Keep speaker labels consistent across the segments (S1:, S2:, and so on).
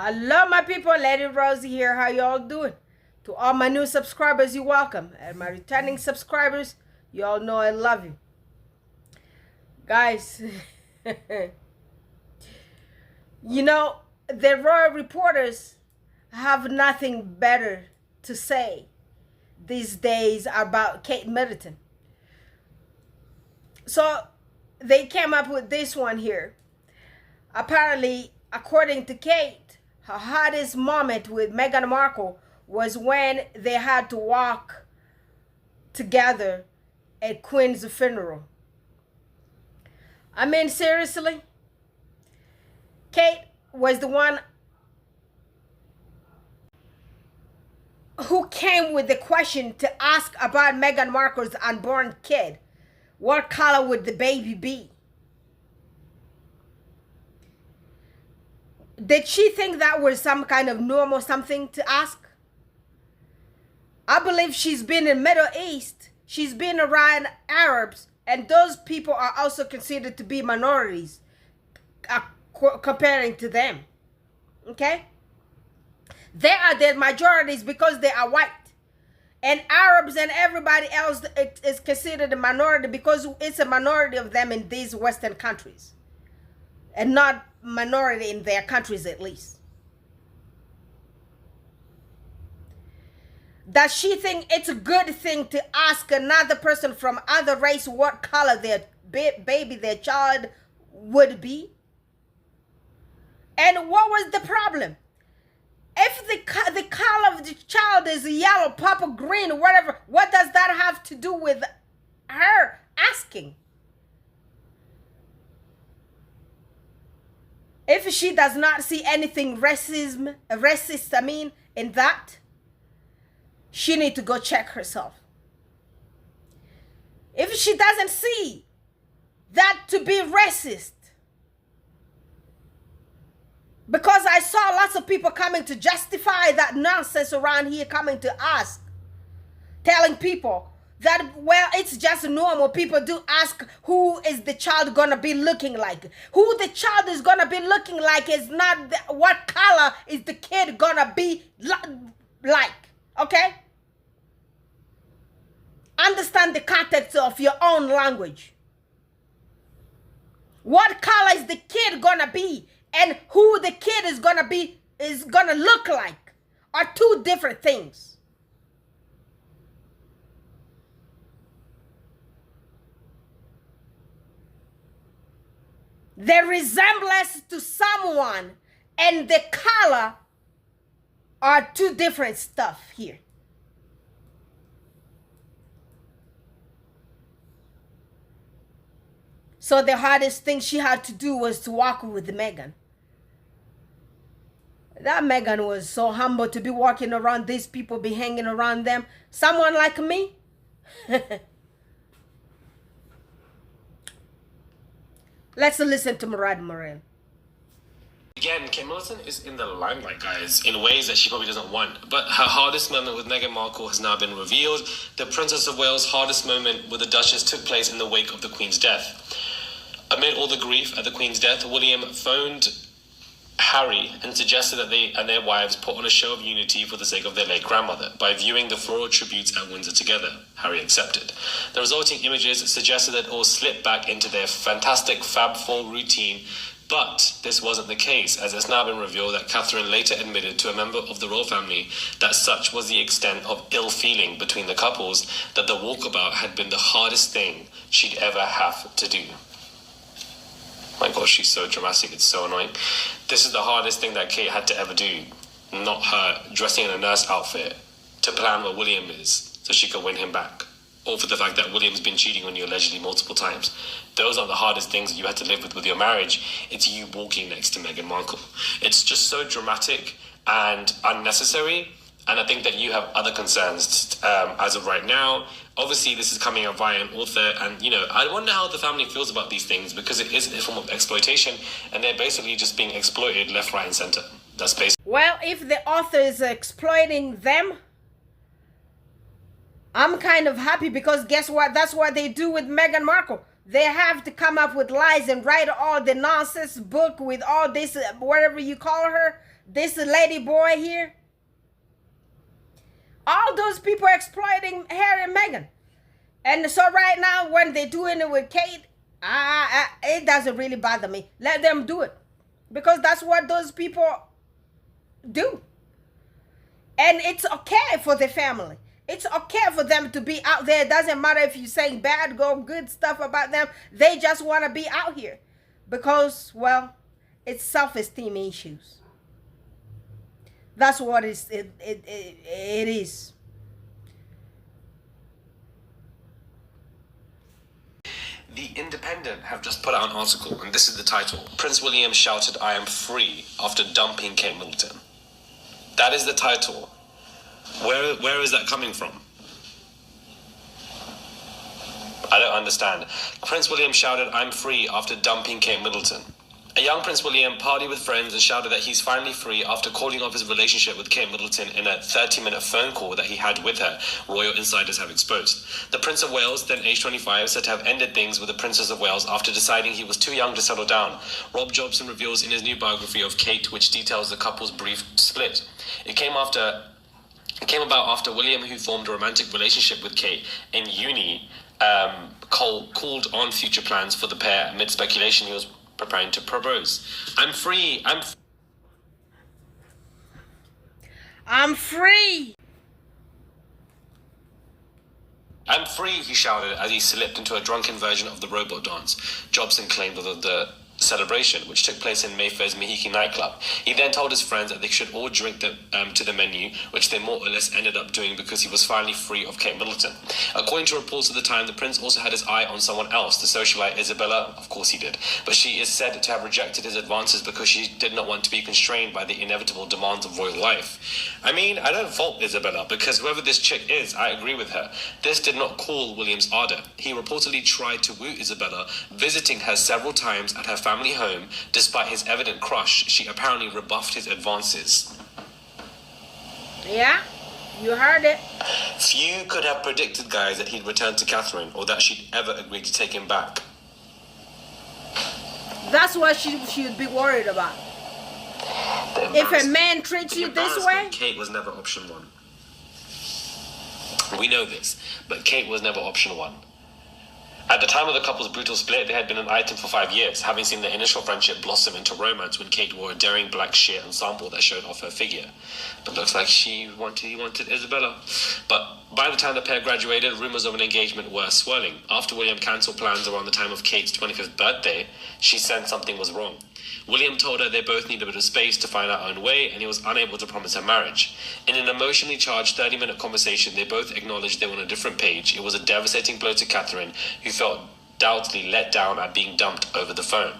S1: Hello, my people. Lady Rosie here. How y'all doing? To all my new subscribers, you're welcome. And my returning subscribers, you all know I love you. Guys, you know, the royal reporters have nothing better to say these days about Kate Middleton. So they came up with this one here. Apparently, according to Kate, her hardest moment with Meghan Markle was when they had to walk together at Queen's funeral. I mean, seriously? Kate was the one who came with the question to ask about Meghan Markle's unborn kid. What color would the baby be? Did she think that was some kind of normal something to ask? I believe she's been in Middle East. She's been around Arabs, and those people are also considered to be minorities comparing to them. Okay? They are the majorities because they are white. And Arabs and everybody else is considered a minority because it's a minority of them in these Western countries. And not minority in their countries, at least. Does she think it's a good thing to ask another person from other race what color their baby, their child would be? And what was the problem? If the color of the child is yellow, purple, green, whatever, what does that have to do with her asking? If she does not see anything racist, in that, she need to go check herself. If she doesn't see that to be racist, because I saw lots of people coming to justify that nonsense around here, coming to ask, telling people that, well, it's just normal. People do ask who is the child gonna be looking like. Who the child is gonna be looking like is not what color is the kid gonna be like, okay? Understand the context of your own language. What color is the kid gonna be and who the kid is gonna look like are two different things. The resemblance to someone and the color are two different stuff here. So the hardest thing she had to do was to walk with Meghan. That Meghan was so humble to be walking around these people, be hanging around them. Someone like me? Let's listen to Murad Morel.
S2: Again, Kate Middleton is in the limelight, guys, in ways that she probably doesn't want. But her hardest moment with Meghan Markle has now been revealed. The Princess of Wales' hardest moment with the Duchess took place in the wake of the Queen's death. Amid all the grief at the Queen's death, William phoned Harry and suggested that they and their wives put on a show of unity for the sake of their late grandmother by viewing the floral tributes at Windsor together. Harry accepted. The resulting images suggested that all slipped back into their fantastic Fab Four routine, but this wasn't the case, as it's now been revealed that Catherine later admitted to a member of the royal family that such was the extent of ill feeling between the couples that the walkabout had been the hardest thing she'd ever have to do. My gosh, she's so dramatic, it's so annoying. This is the hardest thing that Kate had to ever do. Not her dressing in a nurse outfit to plan where William is so she could win him back. Or for the fact that William's been cheating on you allegedly multiple times. Those aren't the hardest things that you had to live with your marriage. It's you walking next to Meghan Markle. It's just so dramatic and unnecessary. And I think that you have other concerns as of right now. Obviously, this is coming out via an author. And, you know, I wonder how the family feels about these things because it is a form of exploitation. And they're basically just being exploited left, right, and center. That's basically.
S1: Well, if the author is exploiting them, I'm kind of happy because guess what? That's what they do with Meghan Markle. they have to come up with lies and write all the nonsense book with all this, whatever you call her, this lady boy here. All those people are exploiting Harry and Meghan. And so right now, when they're doing it with Kate, it doesn't really bother me. Let them do it. Because that's what those people do. And it's okay for the family. It's okay for them to be out there. It doesn't matter if you're saying bad or good stuff about them. They just want to be out here. Because, well, it's self-esteem issues. That's what it is.
S2: The Independent have just put out an article, and this is the title. Prince William shouted, "I am free," after dumping Kate Middleton. That is the title. Where is that coming from? I don't understand. Prince William shouted, "I'm free," after dumping Kate Middleton. A young Prince William partied with friends and shouted that he's finally free after calling off his relationship with Kate Middleton in a 30-minute phone call that he had with her, royal insiders have exposed. The Prince of Wales, then age 25, said to have ended things with the Princess of Wales after deciding he was too young to settle down. Rob Jobson reveals in his new biography of Kate, which details the couple's brief split. It came about after William, who formed a romantic relationship with Kate in uni, called on future plans for the pair amid speculation he was preparing to propose. I'm free.
S1: I'm free.
S2: I'm free, he shouted as he slipped into a drunken version of the robot dance Jobson claimed was the celebration, which took place in Mayfair's Mahiki nightclub. He then told his friends that they should all drink to the menu, which they more or less ended up doing because he was finally free of Kate Middleton. According to reports at the time, the prince also had his eye on someone else, the socialite Isabella. Of course he did, but she is said to have rejected his advances because she did not want to be constrained by the inevitable demands of royal life. I mean, I don't fault Isabella, because whoever this chick is, I agree with her. This did not cool William's ardor. He reportedly tried to woo Isabella, visiting her several times at her family home. Despite his evident crush, she apparently rebuffed his advances.
S1: Yeah, you heard it.
S2: Few could have predicted, guys, that he'd return to Catherine or that she'd ever agree to take him back.
S1: That's what she should be worried about. If a man treats you this way.
S2: Kate was never option one. We know this, but Kate was never option one. At the time of the couple's brutal split, they had been an item for 5 years, having seen their initial friendship blossom into romance when Kate wore a daring black sheer ensemble that showed off her figure. But looks like he wanted Isabella. But by the time the pair graduated, rumours of an engagement were swirling. After William cancelled plans around the time of Kate's 25th birthday, she sensed something was wrong. William told her they both needed a bit of space to find our own way, and he was unable to promise her marriage. In an emotionally charged 30-minute conversation, they both acknowledged they were on a different page. It was a devastating blow to Catherine, who felt doubtfully let down at being dumped over the phone.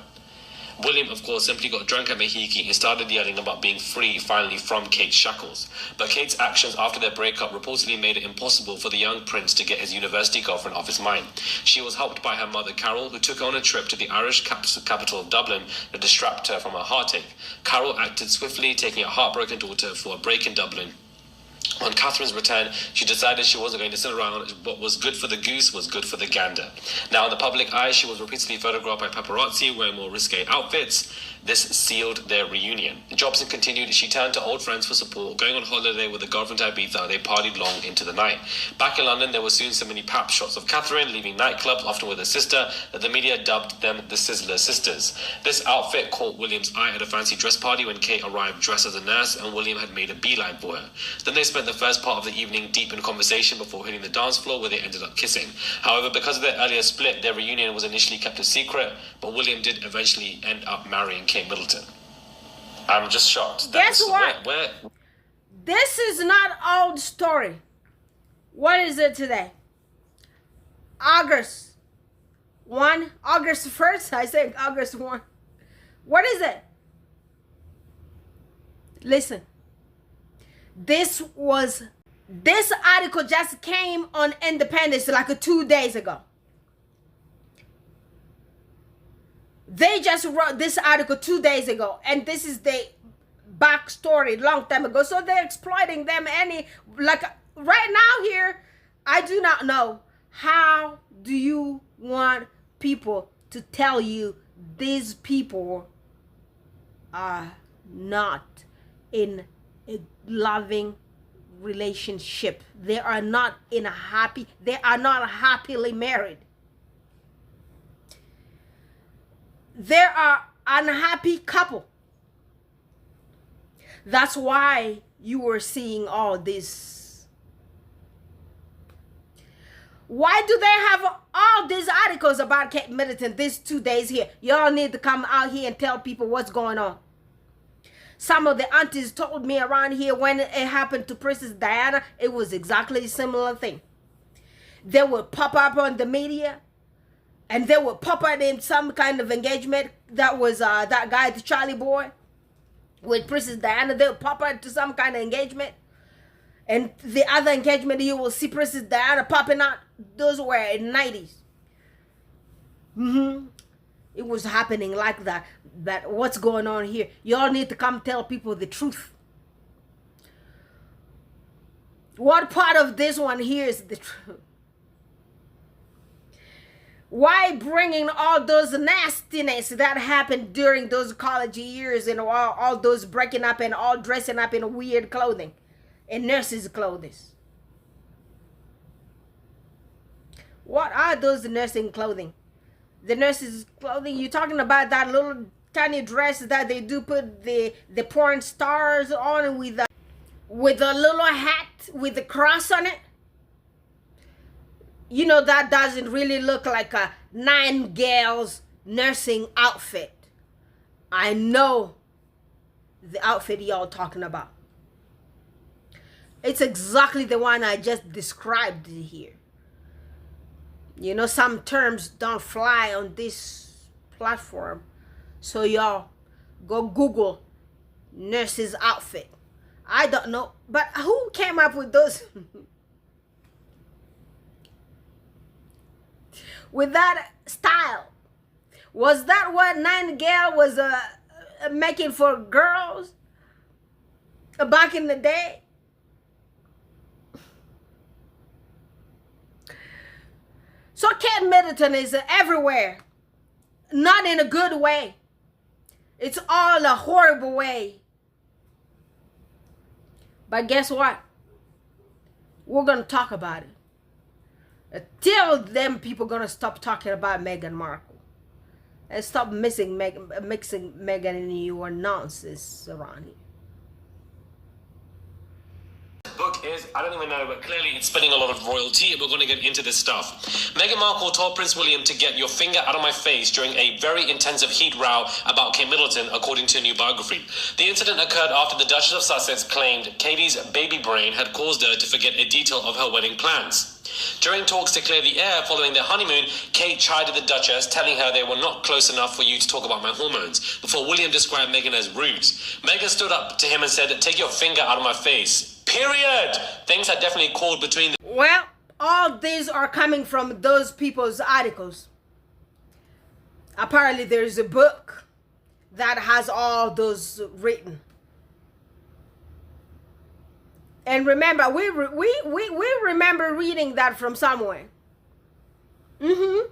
S2: William, of course, simply got drunk at Mahiki and started yelling about being free finally from Kate's shackles. But Kate's actions after their breakup reportedly made it impossible for the young prince to get his university girlfriend off his mind. She was helped by her mother, Carol, who took her on a trip to the Irish capital of Dublin to distract her from her heartache. Carol acted swiftly, taking her heartbroken daughter for a break in Dublin. On Catherine's return, she decided she wasn't going to sit around. What was good for the goose was good for the gander. Now, in the public eye, she was repeatedly photographed by paparazzi wearing more risque outfits. This sealed their reunion. Jobson continued, she turned to old friends for support. Going on holiday with a girlfriend to Ibiza, they partied long into the night. Back in London, there were soon so many pap shots of Catherine leaving nightclubs, often with her sister, that the media dubbed them the Sizzler Sisters. This outfit caught William's eye at a fancy dress party when Kate arrived dressed as a nurse and William had made a beeline for her. Then they spent the first part of the evening deep in conversation before hitting the dance floor, where they ended up kissing. However, because of their earlier split, their reunion was initially kept a secret, but William did eventually end up marrying Kate Middleton. I'm just shocked.
S1: Guess what?
S2: Where?
S1: This is not old story. What is it today? August 1? August 1st? I said August 1. What is it? Listen. This article just came on Independence like 2 days ago. They just wrote this article 2 days ago, and this is the backstory long time ago. So they're exploiting them right now here. I do not know how do you want people to tell you these people are not in a loving relationship. They are not happily married. They are unhappy couple. That's why you were seeing all this. Why do they have all these articles about Kate Middleton these 2 days here? Y'all need to come out here and tell people what's going on. Some of the aunties told me around here when it happened to Princess Diana, it was exactly a similar thing. They would pop up on the media and they would pop up in some kind of engagement. That was that guy, the Charlie boy, with Princess Diana. They would pop up to some kind of engagement. And the other engagement, you will see Princess Diana popping out. Those were in 90s. It was happening like that. But what's going on here? Y'all need to come tell people the truth. What part of this one here is the truth? Why bringing all those nastiness that happened during those college years and all those breaking up and all dressing up in weird clothing and nurses' clothes? What are those nursing clothing? The nurses' clothing? You talking about that little tiny dress that they do put the porn stars on with a little hat with a cross on it? You know, that doesn't really look like a 9 girls nursing outfit. I know the outfit y'all talking about. It's exactly the one I just described here. You know, some terms don't fly on this platform. So y'all go Google nurse's outfit. I don't know, but who came up with those? With that style? Was that what 9 Girl was making for girls back in the day? So Kate Middleton is everywhere. Not in a good way. It's all a horrible way. But guess what? We're going to talk about it. Until then, people are going to stop talking about Meghan Markle. And stop mixing Meghan in your nonsense around here.
S2: Book is, I don't even know, but clearly it's spending a lot of royalty. We're going to get into this stuff. Meghan Markle told Prince William to get your finger out of my face during a very intensive heat row about Kate Middleton, according to a new biography. The incident occurred after the Duchess of Sussex claimed Katie's baby brain had caused her to forget a detail of her wedding plans. During talks to clear the air following their honeymoon, Kate chided the Duchess, telling her they were not close enough for you to talk about my hormones, before William described Meghan as rude. Meghan stood up to him and said, "Take your finger out of my face." Period. Things had definitely cooled between them.
S1: Well, all these are coming from those people's articles. Apparently there's a book that has all those written. And remember, we remember reading that from somewhere. It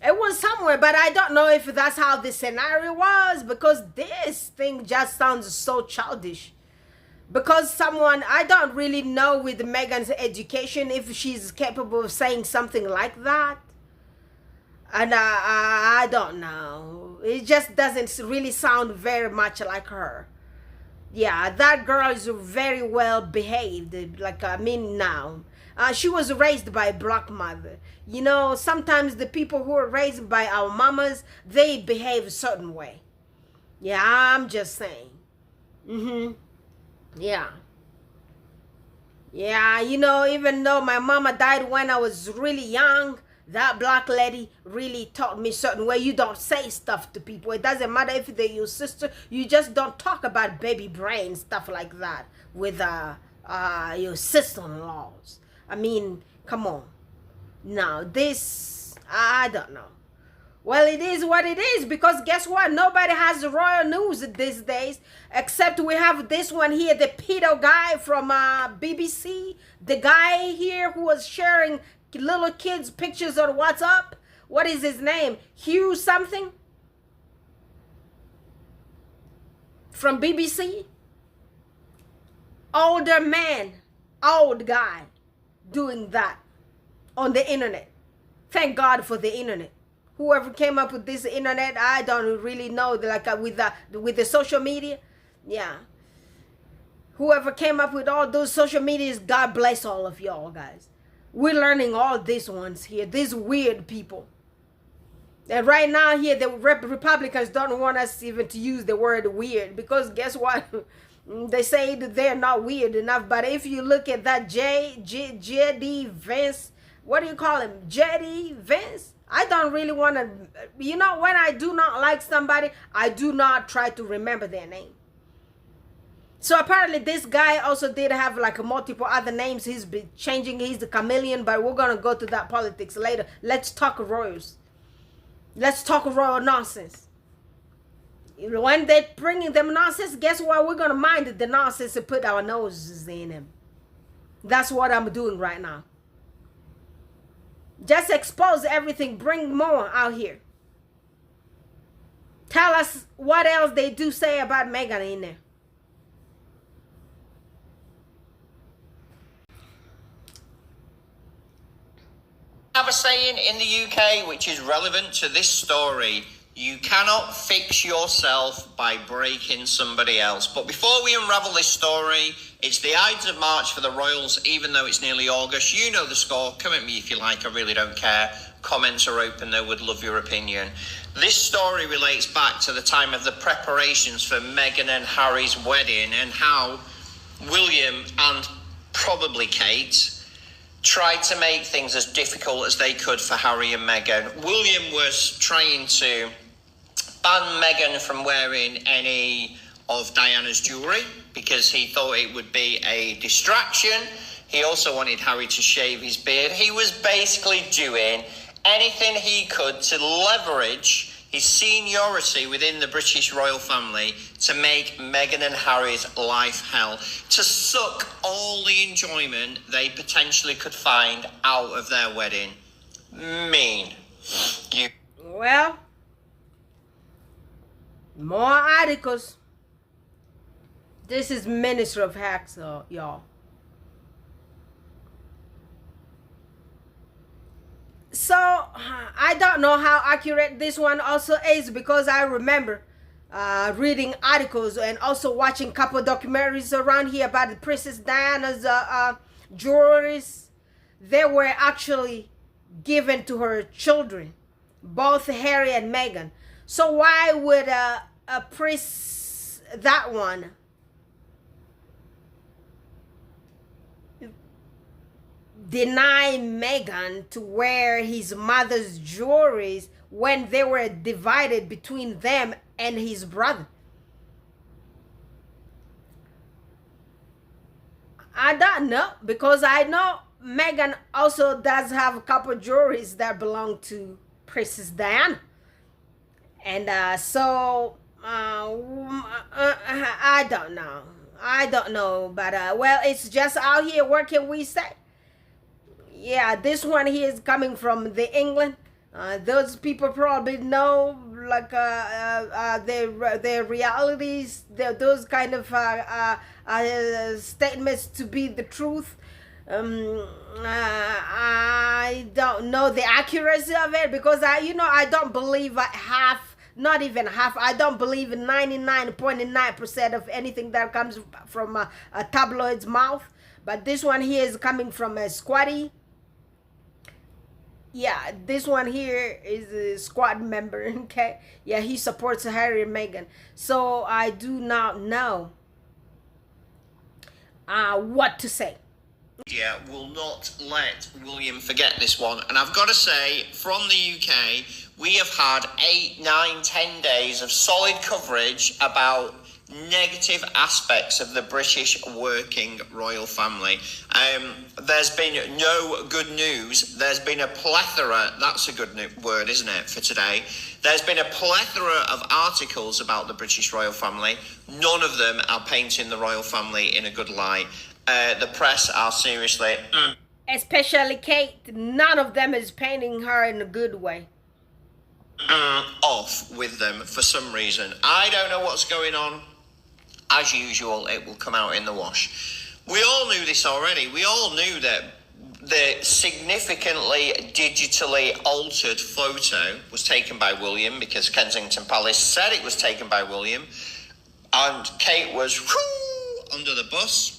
S1: was somewhere, but I don't know if that's how the scenario was, because this thing just sounds so childish. Because someone, I don't really know with Meghan's education if she's capable of saying something like that. And I don't know. It just doesn't really sound very much like her. Yeah, that girl is very well behaved. Like, I mean, now. She was raised by a black mother. You know, sometimes the people who are raised by our mamas, they behave a certain way. Yeah, I'm just saying. Yeah, you know, even though my mama died when I was really young, that black lady really taught me certain way. You don't say stuff to people. It doesn't matter if they're your sister. You just don't talk about baby brain, stuff like that, with your sister-in-laws. I mean, come on. Now, this, I don't know. Well, it is what it is, because guess what? Nobody has the royal news these days, except we have this one here, the pedo guy from BBC, the guy here who was sharing little kids' pictures on WhatsApp what is his name? Hugh something? From BBC? Older man, old guy doing that on the internet. Thank God for the internet. Whoever came up with this internet, I don't really know, like with the social media. Yeah. Whoever came up with all those social medias, God bless all of y'all, guys. We're learning all these ones here, these weird people. And right now here, the Republicans don't want us even to use the word weird, because guess what? They say that they're not weird enough. But if you look at that J.D. Vance, what do you call him? J.D. Vance? I don't really want to, you know, when I do not like somebody, I do not try to remember their name. So apparently this guy also did have like multiple other names. He's been changing, he's the chameleon, but we're going to go to that politics later. Let's talk royals. Let's talk royal nonsense. When they're bringing them nonsense, guess what? We're going to mind the nonsense and put our noses in them. That's what I'm doing right now. Just expose everything. Bring more out here. Tell us what else they do say about Meghan in there.
S3: Have a saying in the UK which is relevant to this story. You cannot fix yourself by breaking somebody else. But before we unravel this story, it's the Ides of March for the royals, even though it's nearly August. You know the score. Come at me if you like. I really don't care. Comments are open, though. Would love your opinion. This story relates back to the time of the preparations for Meghan and Harry's wedding, and how William and probably Kate tried to make things as difficult as they could for Harry and Meghan. William was trying to ban Meghan from wearing any of Diana's jewellery because he thought it would be a distraction. He also wanted Harry to shave his beard. He was basically doing anything he could to leverage his seniority within the British royal family to make Meghan and Harry's life hell, to suck all the enjoyment they potentially could find out of their wedding. Mean.
S1: Well, more articles. This is Minister of Hacks, y'all. So I don't know how accurate this one also is, because I remember reading articles and also watching a couple of documentaries around here about the Princess Diana's jewelries. They were actually given to her children, both Harry and Meghan. So why would a prince, that one, deny Meghan to wear his mother's jewelry when they were divided between them and his brother? I don't know, because I know Meghan also does have a couple of jewelries that belong to Princess Diana. And so I don't know. I don't know, but well, it's just out here. What can we say? Yeah, this one here is coming from the England. Those people probably know, like their realities, those kind of statements to be the truth. I don't know the accuracy of it, because I don't believe half, not even half. I don't believe in 99.9% of anything that comes from a tabloid's mouth. But this one here is coming from a squatty. Yeah, this one here is a squad member, okay? Yeah, he supports Harry and Meghan. So I do not know what to say.
S3: Yeah, will not let William forget this one. And I've got to say, from the UK, we have had 8, 9, 10 days of solid coverage about negative aspects of the British working royal family. There's been no good news. There's been a plethora, that's a good word, isn't it, for today? There's been a plethora of articles about the British royal family. None of them are painting the royal family in a good light. The press are seriously...
S1: Especially Kate. None of them is painting her in a good way.
S3: off with them for some reason. I don't know what's going on. As usual, it will come out in the wash. We all knew this already. We all knew that the significantly digitally altered photo was taken by William, because Kensington Palace said it was taken by William, and Kate was under the bus.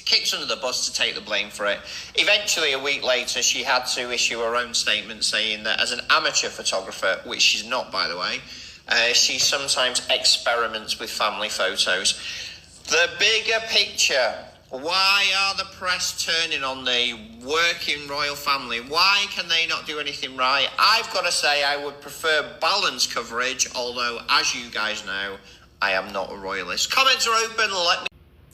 S3: Kicked under the bus to take the blame for it. Eventually, a week later, she had to issue her own statement saying that as an amateur photographer, which she's not, by the way, she sometimes experiments with family photos. The bigger picture: why are the press turning on the working royal family? Why can they not do anything right? I've got to say, I would prefer balanced coverage, although, as you guys know, I am not a royalist. Comments are open. Let me...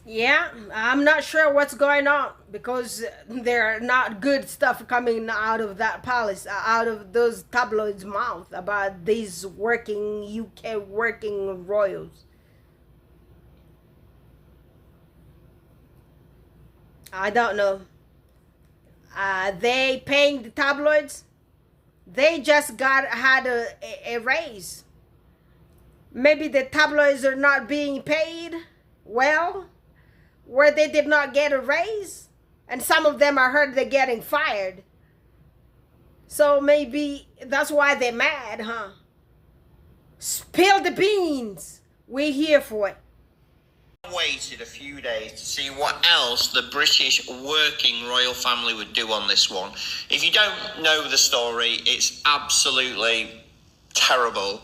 S1: Yeah, I'm not sure what's going on, because there are not good stuff coming out of that palace, out of those tabloids' mouth about these working UK working royals. I don't know. They paying the tabloids? They just had a raise. Maybe the tabloids are not being paid well, where they did not get a raise, and some of them, I heard, they're getting fired. So maybe that's why they're mad, huh? Spill the beans. We're here for it.
S3: Waited a few days to see what else the British working royal family would do on this one. If you don't know the story, it's absolutely terrible.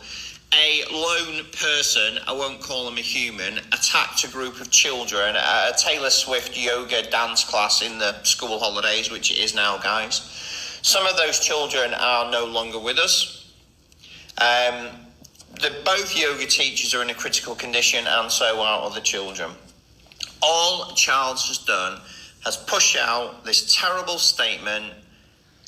S3: A lone person, I won't call him a human, attacked a group of children at a Taylor Swift yoga dance class in the school holidays, which it is now, guys. Some of those children are no longer with us. Both yoga teachers are in a critical condition, and so are other children. All Charles has done has pushed out this terrible statement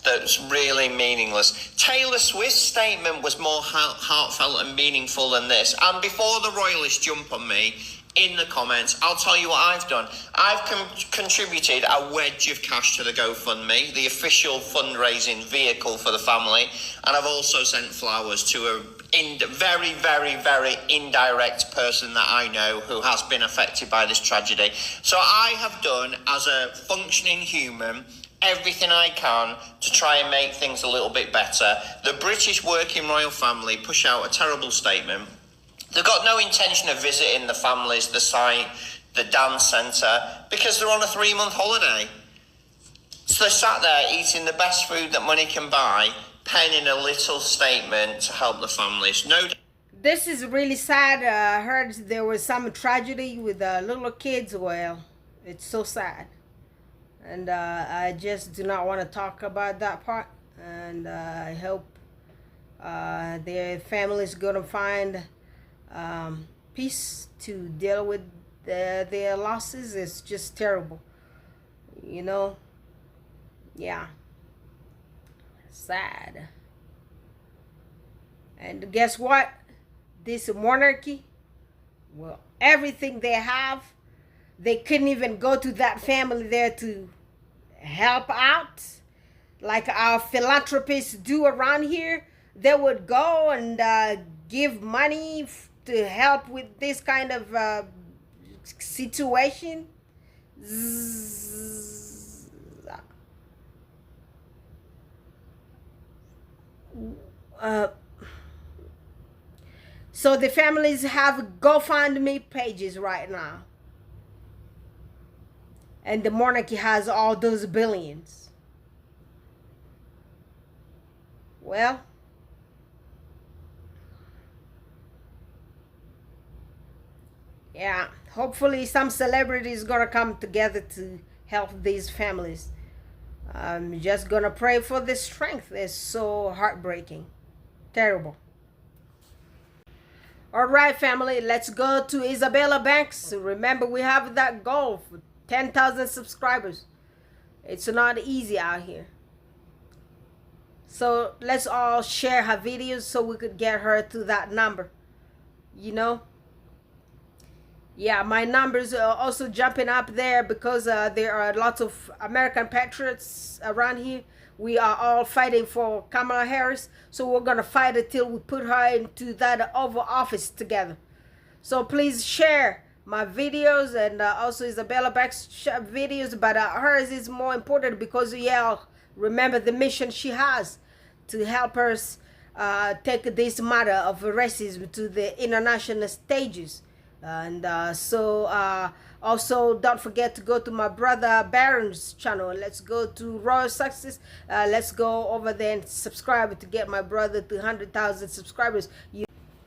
S3: that's really meaningless. Taylor Swift's statement was more heartfelt and meaningful than this. And before the royalists jump on me in the comments, I'll tell you what I've done. I've contributed a wedge of cash to the GoFundMe, the official fundraising vehicle for the family, and I've also sent flowers to a very, very, very indirect person that I know who has been affected by this tragedy. So I have done, as a functioning human, everything I can to try and make things a little bit better. The British working royal family push out a terrible statement. They've got no intention of visiting the families, the site, the dance centre, because they're on a 3-month holiday. So they're sat there eating the best food that money can buy, penning a little statement to help the families. No.
S1: This is really sad. I heard there was some tragedy with little kids. Well, it's so sad. And I just do not want to talk about that part. And I hope their family's going to find peace to deal with their losses. It's just terrible. You know? Yeah. Sad. And guess what? This monarchy, well, everything they have, they couldn't even go to that family there to help out like our philanthropists do around here. They would go and give money to help with this kind of situation. So the families have GoFundMe pages right now. And the monarchy has all those billions. Well, yeah, hopefully some celebrity is gonna come together to help these families. I'm just gonna pray for the strength. It's so heartbreaking. Terrible. All right, family, let's go to Isabella Banks. Remember, we have that goal for 10,000 subscribers. It's not easy out here. So let's all share her videos so we could get her to that number. You know? Yeah, my numbers are also jumping up there because there are lots of American patriots around here. We are all fighting for Kamala Harris, so we're gonna fight until we put her into that Oval Office together. So please share my videos and also Isabella Beck's videos, but hers is more important because y'all remember the mission she has to help us take this matter of racism to the international stages. And also don't forget to go to my brother Baron's channel. Let's go to Royal Success. Let's go over there and subscribe to get my brother to 100,000 subscribers.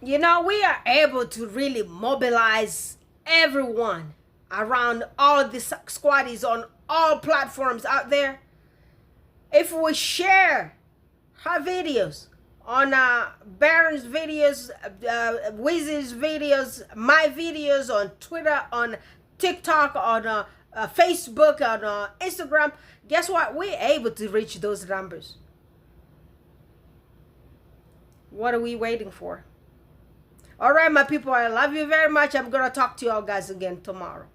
S1: You know, we are able to really mobilize everyone around all the squaddies on all platforms out there. If we share her videos on Baron's videos, Wizzy's videos, my videos on Twitter, on TikTok, on Facebook, on Instagram, guess what? We're able to reach those numbers. What are we waiting for? All right, my people, I love you very much. I'm going to talk to y'all guys again tomorrow.